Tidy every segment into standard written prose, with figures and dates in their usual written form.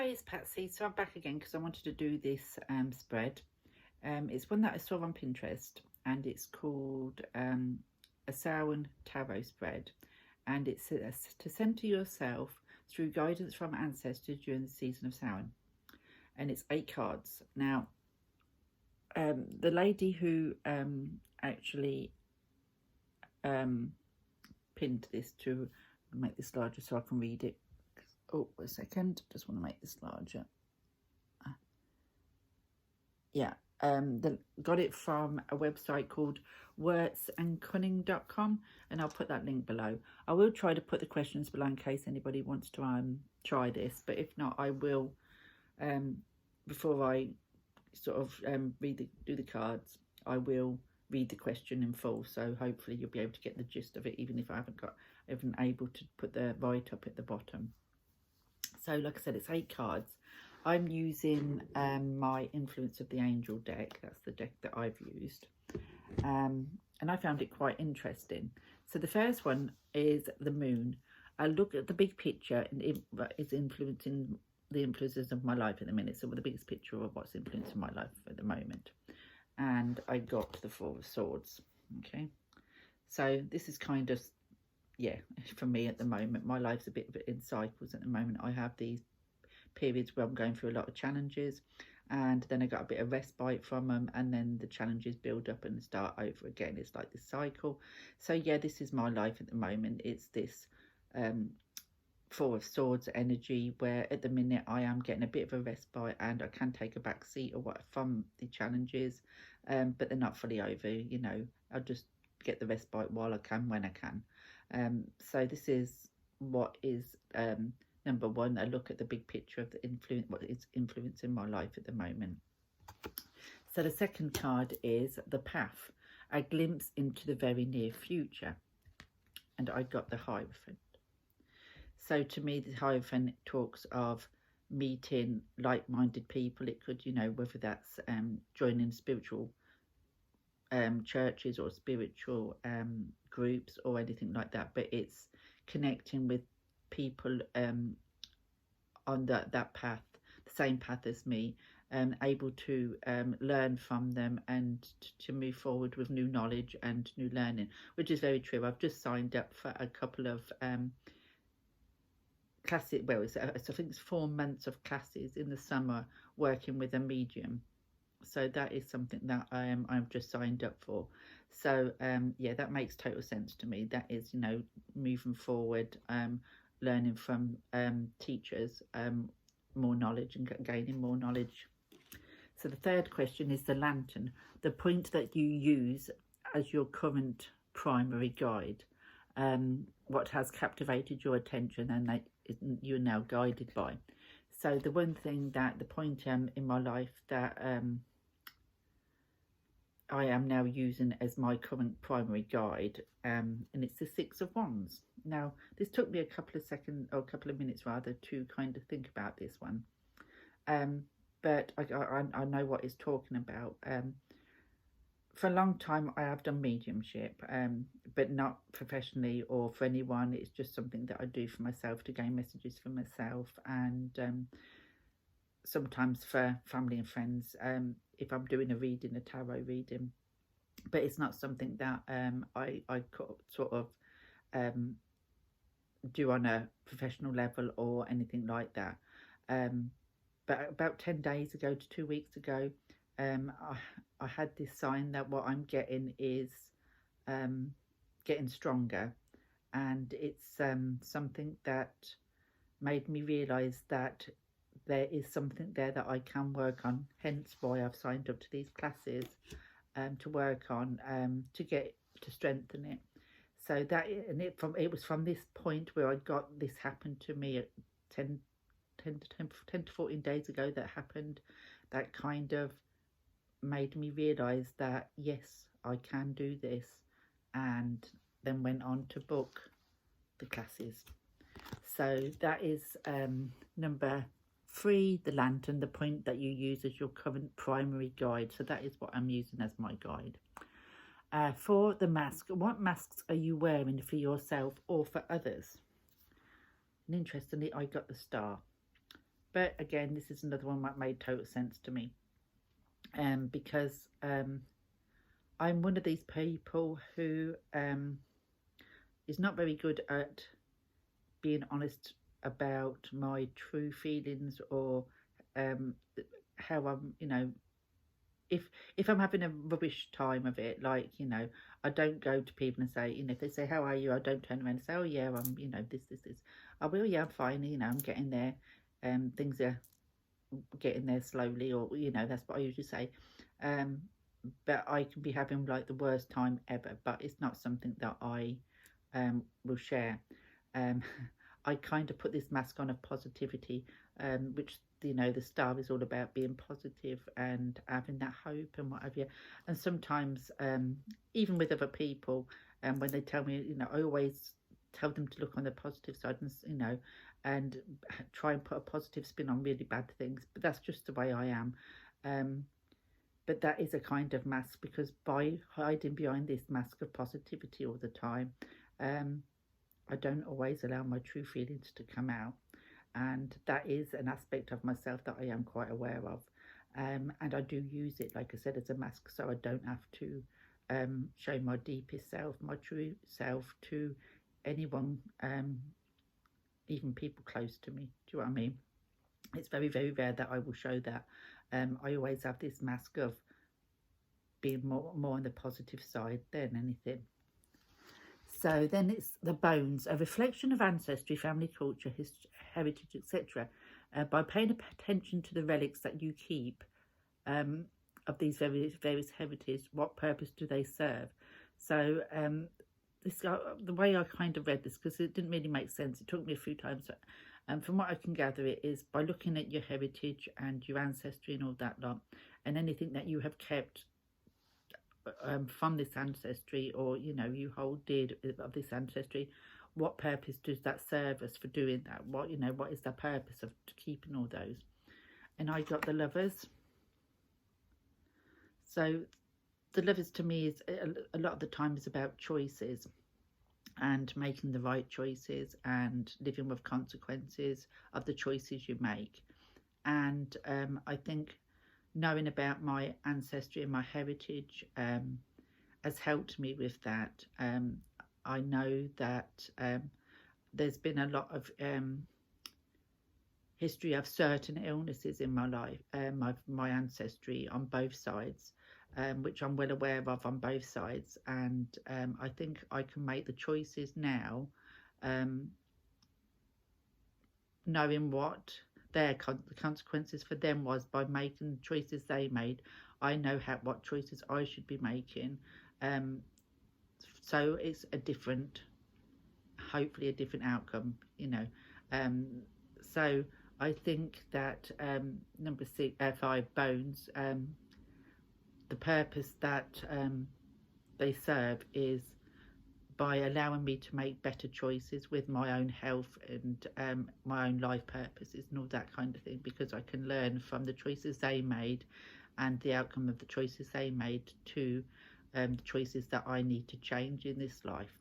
it's Patsy. So I'm back again because I wanted to do this spread. It's one that I saw on Pinterest, and it's called a Samhain tarot spread, and it says to center yourself through guidance from ancestry during the season of Samhain, and it's 8 cards. Now, the lady who actually pinned this to make this larger so I can read it. Oh, a second, just want to make this larger. Got it from a website called wordsandcunning.com, and I'll put that link below. I will try to put the questions below in case anybody wants to try this, but if not, I will before I sort of do the cards, I will read the question in full, so hopefully you'll be able to get the gist of it, even if I haven't able to put the write up at the bottom. So like I said, it's 8 cards. I'm using my Influence of the Angel deck. That's the deck that I've used. And I found it quite interesting. So the first one is the moon. I look at the big picture, and it is influencing the influences of my life at the minute. So the biggest picture of what's influencing my life at the moment. And I got the 4 of Swords. Okay. So this is kind of, yeah, for me at the moment, my life's a bit in cycles at the moment. I have these periods where I'm going through a lot of challenges, and then I got a bit of respite from them, and then the challenges build up and start over again. It's like this cycle. So yeah, this is my life at the moment. It's this 4 of Swords energy, where at the minute I am getting a bit of a respite, and I can take a back seat or what from the challenges, but they're not fully over. You know, I'll just get the respite while I can, when I can. So this is what is number 1, a look at the big picture of the what is influencing my life at the moment. So the second card is the Path, a glimpse into the very near future, and I got the Hierophant. So to me, the Hierophant talks of meeting like-minded people. It could, you know, whether that's joining spiritual churches or spiritual groups or anything like that, but it's connecting with people on that path, the same path as me, able to learn from them and to move forward with new knowledge and new learning, which is very true. I've just signed up for a couple of classes. Well, I think it's 4 months of classes in the summer working with a medium. So that is something that I've just signed up for. So yeah, that makes total sense to me. That is, you know, moving forward, learning from teachers, more knowledge and gaining more knowledge. So the third question is the Lantern, the point that you use as your current primary guide. What has captivated your attention and that you're now guided by. So the one thing that the point in my life that I am now using as my current primary guide, and it's the 6 of Wands. Now, this took me a couple of seconds, or a couple of minutes rather, to kind of think about this one. But I know what it's talking about. For a long time, I have done mediumship, but not professionally or for anyone. It's just something that I do for myself, to gain messages for myself, and sometimes for family and friends, if I'm doing a reading, a tarot reading. But it's not something that I sort of do on a professional level or anything like that. But about 10 days ago to 2 weeks ago, I had this sign that what I'm getting is getting stronger, and it's something that made me realise that there is something there that I can work on, hence why I've signed up to these classes, to work on, to strengthen it. So that, and it was from this point where I got this happen to me at 10 to 14 days ago that happened, that kind of made me realise that yes, I can do this, and then went on to book the classes. So that is number 3, the Lantern, the point that you use as your current primary guide. So that is what I'm using as my guide. 4, the Mask. What masks are you wearing for yourself or for others? And interestingly, I got the Star. But again, this is another one that made total sense to me, because I'm one of these people who is not very good at being honest about my true feelings, or how I'm, if I'm having a rubbish time of it, like, I don't go to people and say, if they say, how are you? I don't turn around and say, oh yeah, I'm, this. I will, yeah, I'm fine, I'm getting there. Things are getting there slowly, or, that's what I usually say. But I can be having like the worst time ever, but it's not something that I will share. I kind of put this mask on of positivity, which, the star is all about being positive and having that hope and what have you. And sometimes, even with other people, when they tell me, I always tell them to look on the positive side, and try and put a positive spin on really bad things. But that's just the way I am. But that is a kind of mask, because by hiding behind this mask of positivity all the time, I don't always allow my true feelings to come out. And that is an aspect of myself that I am quite aware of. And I do use it, like I said, as a mask, so I don't have to show my deepest self, my true self, to anyone, even people close to me. Do you know what I mean? It's very, very rare that I will show that. I always have this mask of being more on the positive side than anything. So then it's the bones, a reflection of ancestry, family culture, heritage, etc. By paying attention to the relics that you keep of these various heritage, what purpose do they serve? So the way I kind of read this, because it didn't really make sense, it took me a few times. From what I can gather, it is by looking at your heritage and your ancestry and all that lot, and anything that you have kept from this ancestry, or you hold dear of this ancestry, what purpose does that serve us for doing that? What is the purpose of keeping all those? And I got the Lovers. So the Lovers to me is a lot of the time is about choices, and making the right choices, and living with consequences of the choices you make. And I think knowing about my ancestry and my heritage has helped me with that. I know that there's been a lot of history of certain illnesses in my life, my ancestry on both sides, which I'm well aware of on both sides. And I think I can make the choices now, knowing what the consequences for them was by making the choices they made. I know what choices I should be making. So it's hopefully a different outcome, so I think that number 5, bones, the purpose that they serve is by allowing me to make better choices with my own health and my own life purposes and all that kind of thing, because I can learn from the choices they made and the outcome of the choices they made to the choices that I need to change in this life,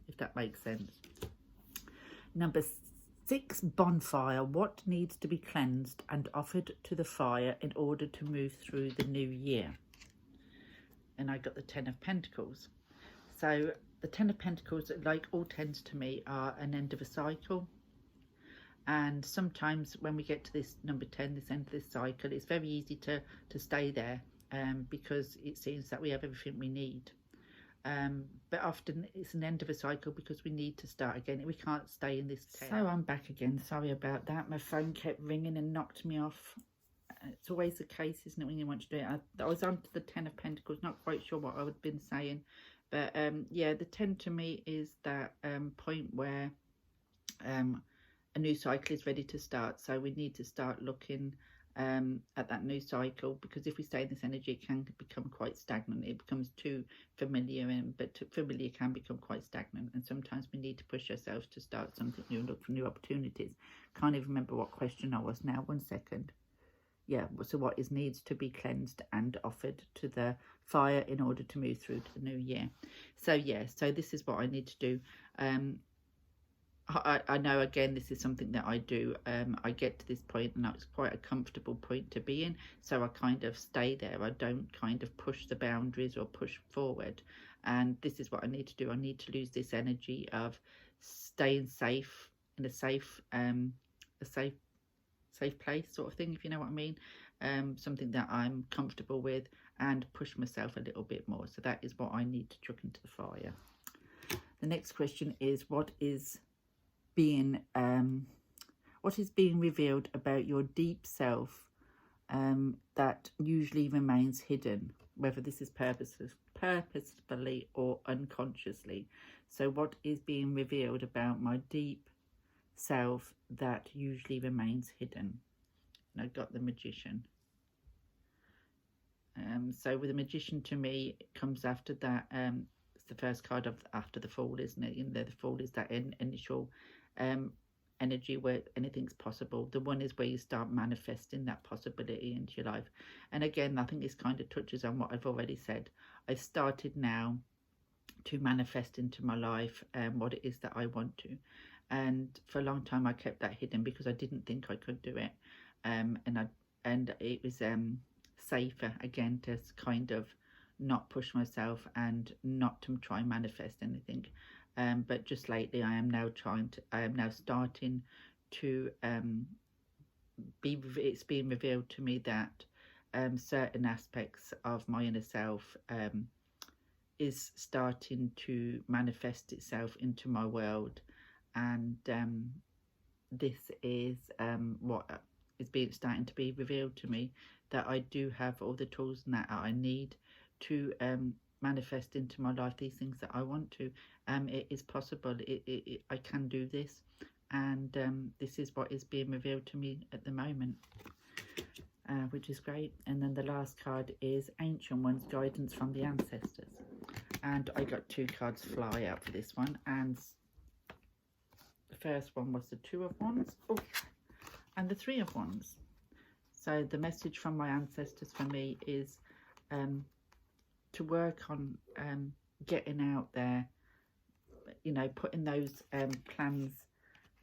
if that makes sense. Number 6, bonfire. What needs to be cleansed and offered to the fire in order to move through the new year? And I got the 10 of Pentacles. So the 10 of Pentacles, like all 10s to me, are an end of a cycle. And sometimes when we get to this number 10, this end of this cycle, it's very easy to stay there because it seems that we have everything we need. But often it's an end of a cycle because we need to start again. We can't stay in this 10. So I'm back again. Sorry about that. My phone kept ringing and knocked me off. It's always the case, isn't it, when you want to do it? I was on to the 10 of Pentacles, not quite sure what I would have been saying. But yeah, the 10 to me is that point where a new cycle is ready to start. So we need to start looking at that new cycle, because if we stay in this energy, it can become quite stagnant. It becomes too familiar, but familiar can become quite stagnant. And sometimes we need to push ourselves to start something new, look for new opportunities. Can't even remember what question I was now. 1 second. Yeah, so what needs to be cleansed and offered to the fire in order to move through to the new year. So yeah, so this is what I need to do. I know, again, this is something that I do. I get to this point, and it's quite a comfortable point to be in, so I kind of stay there. I don't kind of push the boundaries or push forward, and this is what I need to do. I need to lose this energy of staying safe, in a safe safe place sort of thing, if you know what I mean. Something that I'm comfortable with, and push myself a little bit more. So that is what I need to chuck into the fire. The next question is, what is being revealed about your deep self that usually remains hidden, whether this is purposefully or unconsciously. So what is being revealed about my deep self that usually remains hidden? And I got the Magician. So with the Magician, to me, it comes after that. It's the first card of after the Fool, isn't it? You know, the Fool is that initial energy where anything's possible. The one is where you start manifesting that possibility into your life. And again, I think this kind of touches on what I've already said. I've started now to manifest into my life what it is that I want to. And for a long time I kept that hidden because I didn't think I could do it. And it was safer, again, to kind of not push myself and not to try and manifest anything. But just lately I am now starting to it's being revealed to me that certain aspects of my inner self is starting to manifest itself into my world, and this is what is starting to be revealed to me, that I do have all the tools and that I need to manifest into my life these things that I want to. It is possible. I can do this, and this is what is being revealed to me at the moment, which is great. And then the last card is Ancient Ones, Guidance from the Ancestors, and I got 2 cards fly out for this one, and the first one was the 2 of Wands and the 3 of Wands. So the message from my ancestors for me is to work on getting out there, you know, putting those plans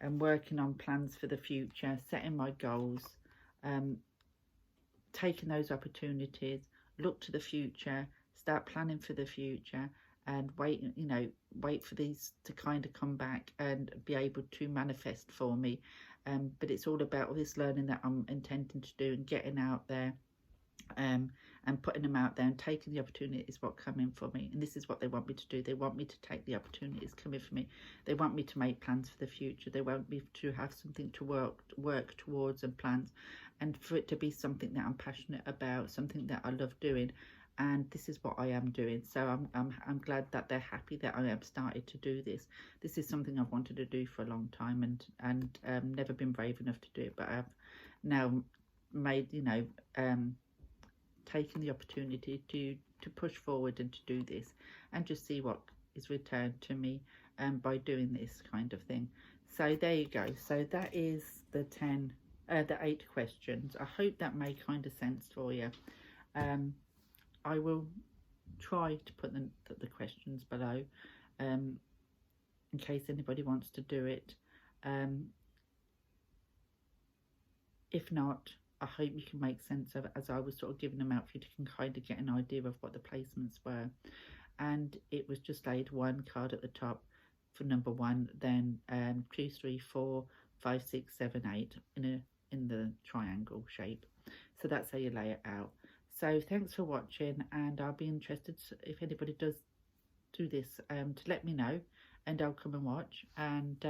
and working on plans for the future, setting my goals, taking those opportunities, look to the future, start planning for the future, and wait for these to kind of come back and be able to manifest for me. But it's all about all this learning that I'm intending to do, and getting out there and putting them out there and taking the opportunities what coming for me. And this is what they want me to do. They want me to take the opportunities coming for me. They want me to make plans for the future. They want me to have something to work towards, and plans, and for it to be something that I'm passionate about, something that I love doing. And this is what I am doing. So I'm glad that they're happy that I have started to do this. This is something I've wanted to do for a long time, and never been brave enough to do it. But I've now made, taken the opportunity to push forward and to do this, and just see what is returned to me by doing this kind of thing. So there you go. So that is the 8 questions. I hope that made kind of sense for you. I will try to put the questions below in case anybody wants to do it. If not, I hope you can make sense of it as I was sort of giving them out for you, to kind of get an idea of what the placements were. And it was just laid 1 card at the top for number 1, then 2, 3, 4, 5, 6, 7, 8 in the triangle shape. So that's how you lay it out. So thanks for watching, and I'll be interested if anybody does do this to let me know, and I'll come and watch, and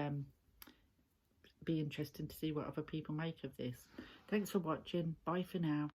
be interested to see what other people make of this. Thanks for watching. Bye for now.